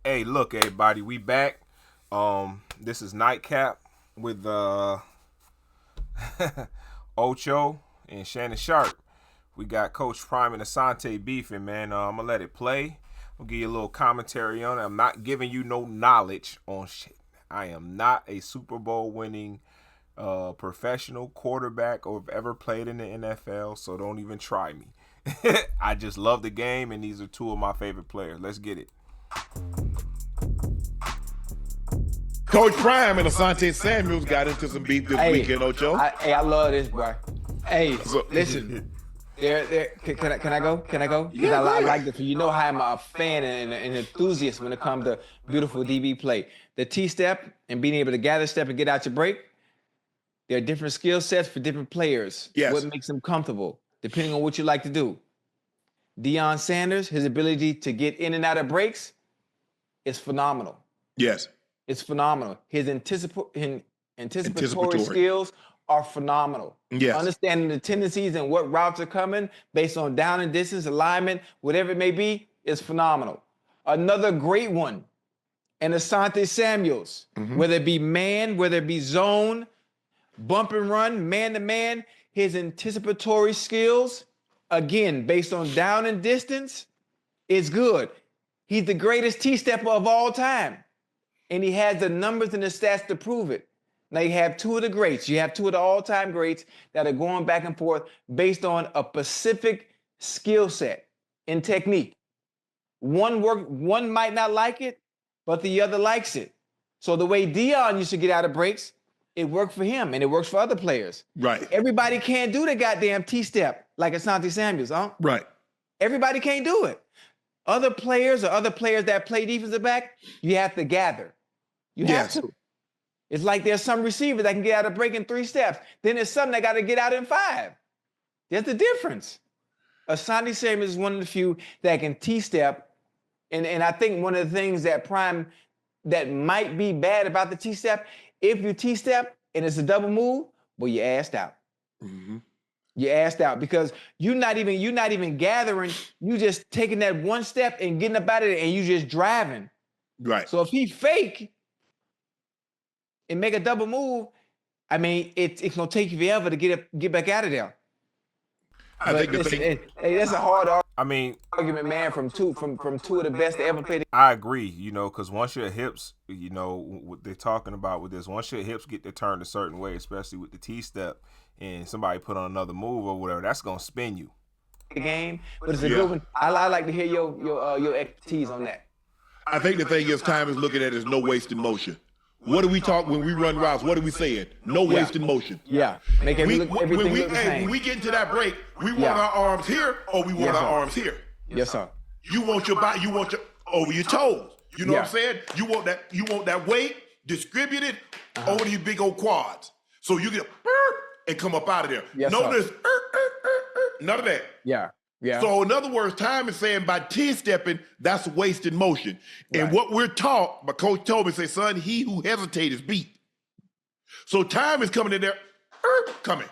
Hey, look, everybody, we back. This is Nightcap with Ocho and Shannon Sharpe. We got Coach Prime and Asante beefing, man. I'm gonna let it play. I'll give you a little commentary on it. I'm not giving you no knowledge on shit. I am not a Super Bowl winning professional quarterback or have ever played in the NFL, so don't even try me. I just love the game, and these are two of my favorite players. Let's get it. Coach Prime and Asante Samuel got into some beef this weekend, Ocho. I love this, boy. Hey, So- listen. Can I go? Can I go? Because Yeah, I go like this. You know how I'm a fan and an enthusiast when it comes to beautiful DB play. The T-step and being able to gather step and get out your break, there are different skill sets for different players. Yes. What makes them comfortable, depending on what you like to do. Deion Sanders, his ability to get in and out of breaks is phenomenal. Yes. It's phenomenal. His anticipatory Anticipatory. skills are phenomenal. Yes. Understanding the tendencies and what routes are coming based on down and distance, alignment, whatever it may be, is phenomenal. Another great one, and Asante Samuels, whether it be man, whether it be zone, bump and run, man to man, his anticipatory skills, again, based on down and distance, is good. He's the greatest T-stepper of all time. And he has the numbers and the stats to prove it. Now you have two of the greats. You have two of the all-time greats that are going back and forth based on a specific skill set and technique. One might not like it, but the other likes it. So the way Deion used to get out of breaks, it worked for him and it works for other players. Right. Everybody can't do the goddamn T-step like Asante Samuels, huh? Right. Everybody can't do it. Other players that play defensive back, you have to gather. You have to. It's like there's some receivers that can get out of break in 3 steps. Then there's some that got to get out in 5. There's the difference. Asante Samuel is one of the few that can T-step. And I think one of the things that might be bad about the T-step, if you T-step and it's a double move, well, you're assed out. Mm-hmm. You're assed out because you're not even gathering. You just taking that one step and getting up out of it, and you just driving. Right. So if he fake and make a double move, I mean, it's gonna take you forever to get back out of there. I think the thing. That's a hard I mean, argument, man. From two of the best to ever play. I agree, because once your hips, what they're talking about with this, once your hips get to turn a certain way, especially with the T-step, and somebody put on another move or whatever, that's going to spin you. The game, but it's a good one. I like to hear your expertise on that. I think the thing is, time is looking at it as no wasted motion. What do we talk when we run routes? What are we saying? No wasted motion. Yeah, make everything look the same. When we get into that break, we want our arms here or we want our arms here. Yes, sir. You want your body, you want your over your toes. You know what I'm saying? You want that weight distributed over these big old quads. So you get and come up out of there. Yes, Notice none of that. Yeah. Yeah. So in other words, time is saying by T-stepping, that's wasted motion. And what we're taught, my coach told me, say, son, he who hesitates is beat. So time is coming in there, coming.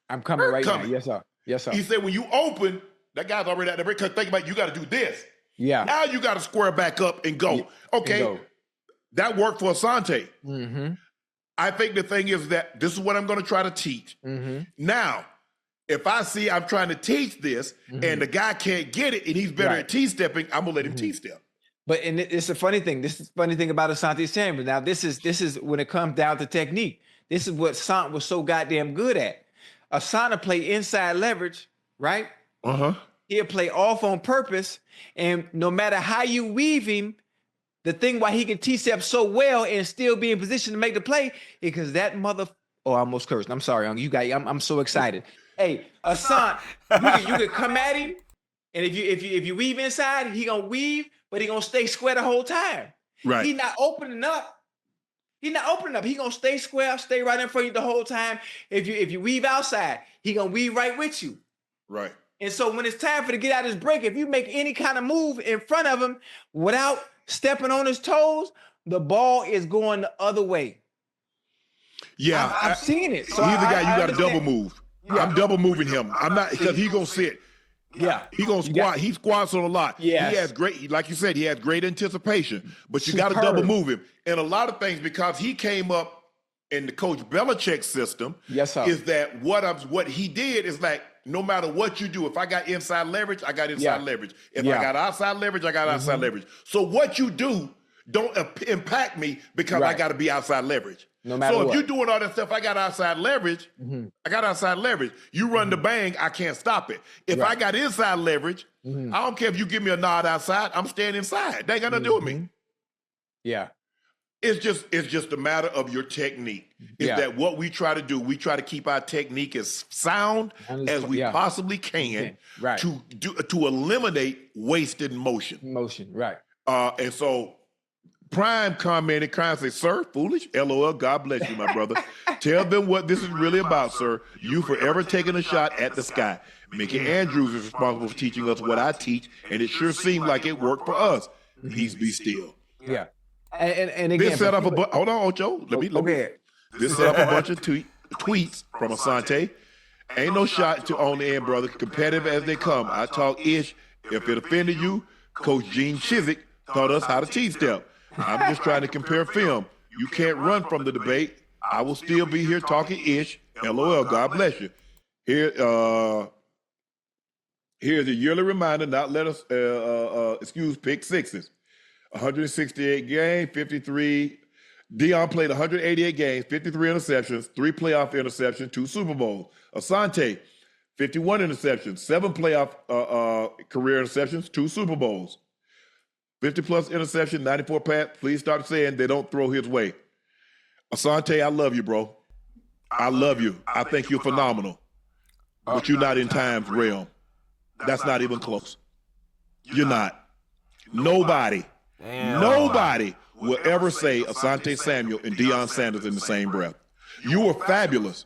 I'm coming right now. Yes, sir. Yes, sir. He said, when you open, that guy's already at the break. Because think about it, you got to do this. Yeah. Now you got to square back up and go. Okay, that worked for Asante. Mm-hmm. I think the thing is that this is what I'm going to try to teach. Mm-hmm. Now, if I see I'm trying to teach this and the guy can't get it and he's better at T-stepping, I'm going to let him T-step. But it's a funny thing. This is the funny thing about Asante Samuel. Now, this is when it comes down to technique. This is what Sant was so goddamn good at. Asante play inside leverage, right? Uh-huh. He'll play off on purpose, and no matter how you weave him, the thing why he can T-step so well and still be in position to make the play is because that mother. Oh, I almost cursed. I'm sorry, you guys. I'm so excited. Hey, Asante, you could come at him, and if you weave inside, he gonna weave, but he gonna stay square the whole time. Right. He not opening up. He gonna stay square, stay right in front of you the whole time. If you weave outside, he gonna weave right with you. Right. And so when it's time for to get out his break, if you make any kind of move in front of him without stepping on his toes, the ball is going the other way. Yeah. I've seen it. So he's the guy you got to understand. double move. I'm double moving him. I'm not, because he's going to sit. Yeah. He gonna squat. He squats on a lot. Yes. He has great, like you said, he has great anticipation. But you got to Superb. double move him. And a lot of things, because he came up in the Coach Belichick system, Yes, sir. is that what he did is like, no matter what you do, if I got inside leverage, I got inside leverage. If I got outside leverage, I got outside leverage. So what you do don't impact me because I got to be outside leverage. No matter so if what. you're doing all that stuff, I got outside leverage. I got outside leverage. You run the bang, I can't stop it. If I got inside leverage, I don't care if you give me a nod outside, I'm staying inside. They ain't got nothing to do with me. Yeah. It's just a matter of your technique. Is that what we try to do? We try to keep our technique as sound as we possibly can to eliminate wasted motion. Right. And so Prime commented, Prime say, "Sir, foolish, LOL, God bless you, my brother. Tell them what this is really about, sir. You forever taking a shot at the sky. Mickey Andrews is responsible for teaching us what I teach, and it sure seemed like it worked for us. Peace be still." Yeah. And again, this set up hold on, Ocho. Let me. This set up a bunch of tweets from Asante. Ain't no shot to on the end, brother. Competitive as they come. I talk ish. If it offended you, Coach Gene Chizik taught us how to T-step. I'm just trying to compare film. You can't run from the debate. I will still be here talking ish. LOL. God bless you. Here's a yearly reminder. Not let us excuse pick sixes. 168 games, 53. Deion played 188 games, 53 interceptions, 3 playoff interceptions, 2 Super Bowls. Asante, 51 interceptions, 7 playoff career interceptions, 2 Super Bowls. 50-plus interception, 94 pass. Please start saying they don't throw his way. Asante, I love you, bro. I love you. I think you're phenomenal. But you're not in time's realm. That's not even close. You're not. Nobody will ever say Asante Samuel and Deion Sanders in the same breath. You were fabulous.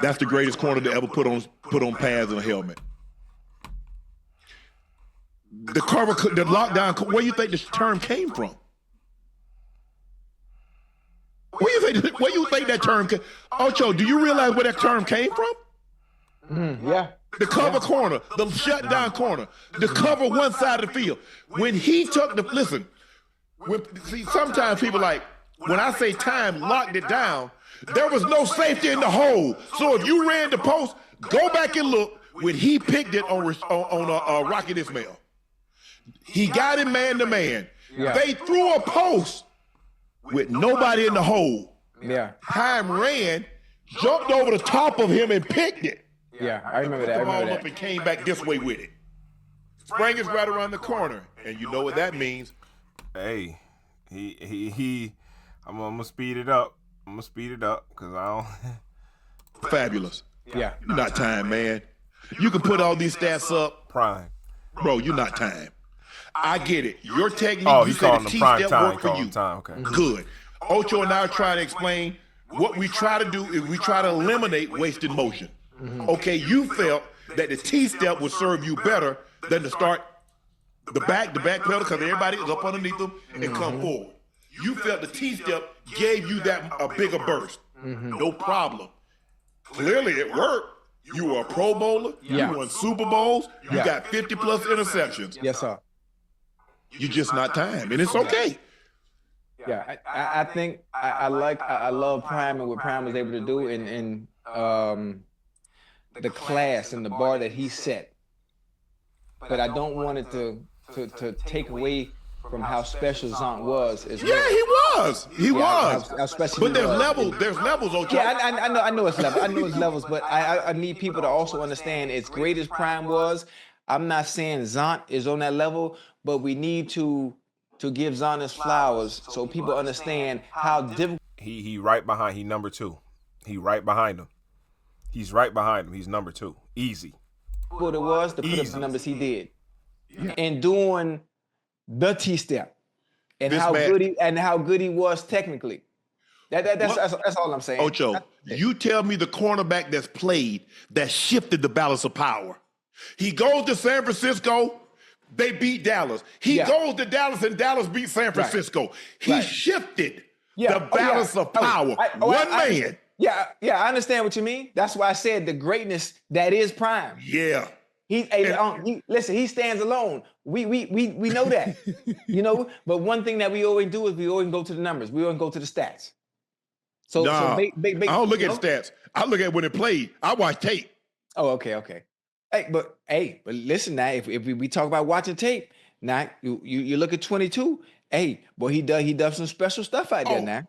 That's the greatest corner to ever put on pads and a helmet. The lockdown, where do you think this term came from? Where do you think that term came? Ocho, do you realize where that term came from? Yeah. The cover corner, the shutdown corner, the cover one side of the field. When he took sometimes people like, when I say time locked it down, there was no safety in the hole. So if you ran the post, go back and look when he picked it on Rocky Ismail. He got him man to man. Yeah. They threw a post with nobody in the hole. Yeah. Time ran, jumped over the top of him and picked it. Yeah, I remember that. Put the ball up and came back this way with it. Spring is right around the corner, and you know what that means. Hey, I'm gonna speed it up. Because I don't. Fabulous. Yeah. You're not time, man. You can put all these stats up. Prime. Bro, you're not time. I get it. Your technique, you said calling the them prime T-step time. work for you. Time. Okay. Good. Ocho and I are trying to explain what we try to do is we try to eliminate wasted motion. Okay, you felt that the T-step would serve you better than to start the back pedal because everybody is up underneath them and come forward. You felt the T-step gave you that a bigger burst. No problem. Clearly it worked. You were a Pro Bowler. Yeah. You won Super Bowls. You got 50-plus interceptions. Yes, sir. You're just not time, and it's okay. Yeah, I think I love Prime and what Prime was able to do in the class and the bar that he set. But I don't want it to take away from how special Zont was as well. Yeah, he was. He was. How special but he there's was. levels. There's levels, Ocho. Yeah, I know it's levels. I know it's levels, but I need people to also understand as great as Prime was, I'm not saying Zont is on that level, but we need to give Zont his flowers so people understand how difficult. He right behind. He number 2. He right behind him. He's right behind him. He's number 2. Easy. What it was to put up the numbers he did, and doing the T-step, and how good he was technically. That's all I'm saying. Ocho, you tell me the cornerback that's played that shifted the balance of power. He goes to San Francisco, they beat Dallas. He goes to Dallas and Dallas beat San Francisco. He shifted the balance of power. One man. Yeah, I understand what you mean. That's why I said the greatness that is Prime. Yeah. Listen, he stands alone. We know that. But one thing that we always do is we always go to the numbers. We always go to the stats. I don't look at stats. I look at when it played. I watch tape. Oh, okay. But listen now. If we talk about watching tape, now you look at 22. Hey, boy, he does some special stuff out there now.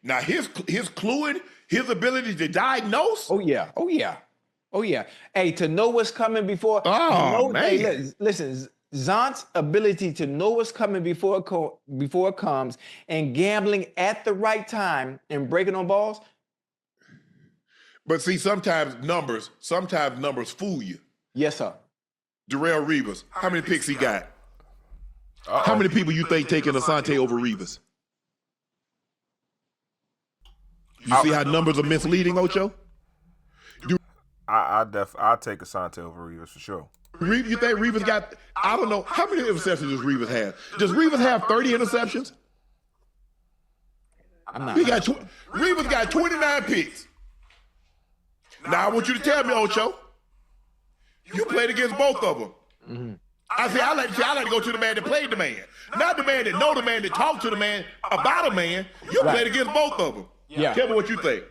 Now his cluing, his ability to diagnose. Oh yeah. Hey, to know what's coming before. Man. Hey, listen, Zont's ability to know what's coming before it comes, and gambling at the right time and breaking on balls. But see, sometimes numbers fool you. Yes, sir. Darrelle Revis, how many picks he got? How many people you think taking Asante over Revis? You see how numbers are misleading, Ocho? I'll take Asante over Revis for sure. You think Revis got, I don't know, how many interceptions does Revis have? Does Revis have 30 interceptions? Revis got 29 picks. Now I want you to tell me, Ocho, you played against both of them. Mm-hmm. I like to go to the man that played the man. Not the man that know the man, that talked to the man about a man. You played against both of them. Yeah. Tell me what you think.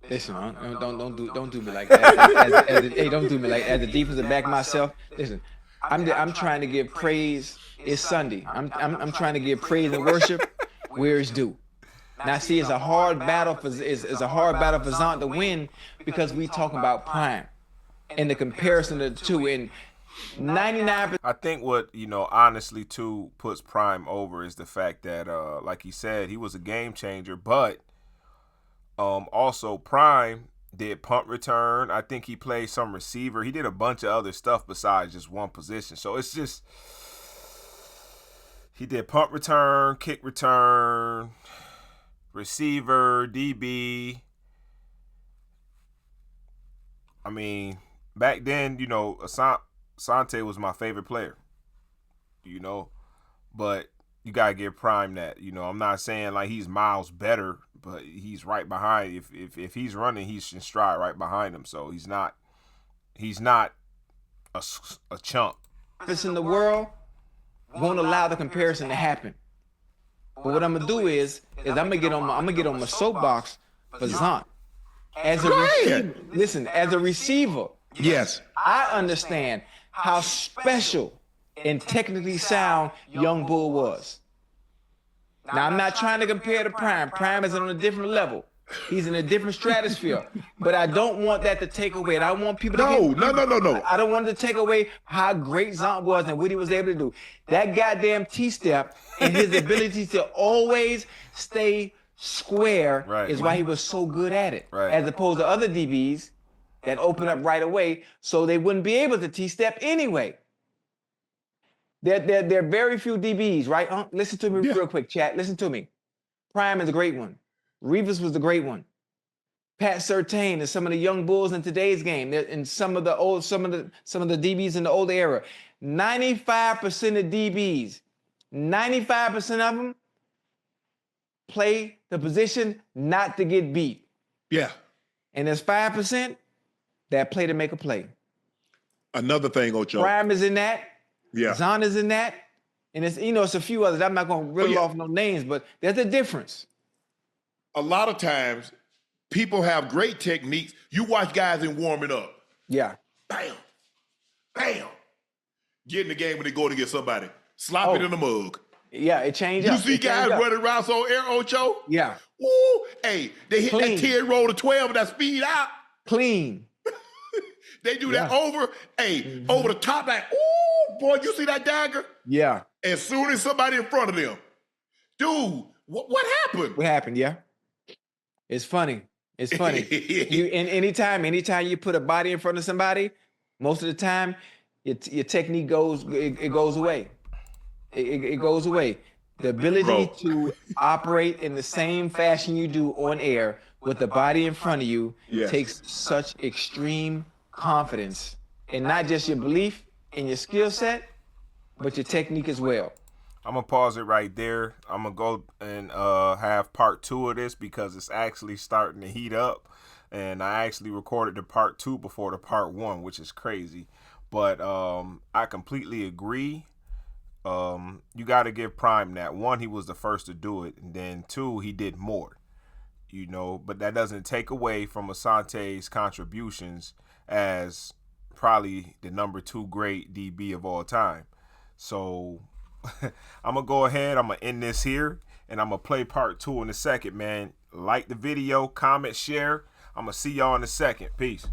Listen, don't do me like that. Hey, don't do me like as the defensive back myself. Listen, I'm trying to give praise. It's Sunday. I'm trying to give praise and worship where it's due. Now, see, it's a hard battle for Zont to win because we talking about Prime and the comparison of the two. And 99%. I think what honestly too puts Prime over is the fact that like he said, he was a game changer, but also Prime did punt return. I think he played some receiver. He did a bunch of other stuff besides just one position. So it's just he did punt return, kick return, receiver, DB. I mean, back then, Asante was my favorite player, but you gotta give Prime that. I'm not saying like he's miles better, but he's right behind. If he's running, he's in stride right behind him. So he's not a chump. This in the world won't allow the comparison to happen. But what I'm gonna do is I'm gonna get on my soapbox for Zont. As a receiver, yes, I understand how special and technically sound Young Bull was. Now, I'm not trying to compare to Prime. Prime is on a different level. He's in a different stratosphere. But I don't want that to take away. And I want people to No. I don't want it to take away how great Zont was and what he was able to do. That goddamn T-step and his ability to always stay square is why he was so good at it. Right. As opposed to other DBs that open up right away so they wouldn't be able to T-step anyway. There are very few DBs, right? Listen to me real quick, chat. Listen to me. Prime is a great one. Revis was the great one. Pat Surtain and some of the young bulls in today's game, and some of the DBs in the old era. 95% of DBs, 95% of them play the position not to get beat. Yeah. And there's 5% that play to make a play. Another thing, Ocho. Prime is in that. Yeah. Zon is in that. And it's a few others. I'm not going to reel off no names, but there's a difference. A lot of times, people have great techniques. You watch guys in warming up. Yeah. Bam. Bam. Get in the game when they go to get somebody. Slop it in the mug. Yeah, it changed up. You see guys running around so air, Ocho? Yeah. Woo. Hey, they hit that 10 roll to 12 and that speed out. Clean. They do that over, over the top, like, ooh, boy, you see that dagger? Yeah. As soon as somebody in front of them. Dude, what happened? What happened, yeah? It's funny. It's funny. Anytime you put a body in front of somebody, most of the time, your technique goes away. It goes away. The ability to operate in the same fashion you do on air with the body in front of you takes such extreme confidence, and not just your belief in your skill set, but your technique as well. I'm going to pause it right there. I'm going to go and have part 2 of this because it's actually starting to heat up. and I actually recorded the part 2 before the part 1, which is crazy. But I completely agree. You got to give Prime that. 1, he was the first to do it, and then 2, he did more. But that doesn't take away from Asante's contributions as probably the number 2 great DB of all time. So I'm going to go ahead. I'm going to end this here, and I'm going to play part 2 in a second, man. Like the video, comment, share. I'm going to see y'all in a second. Peace.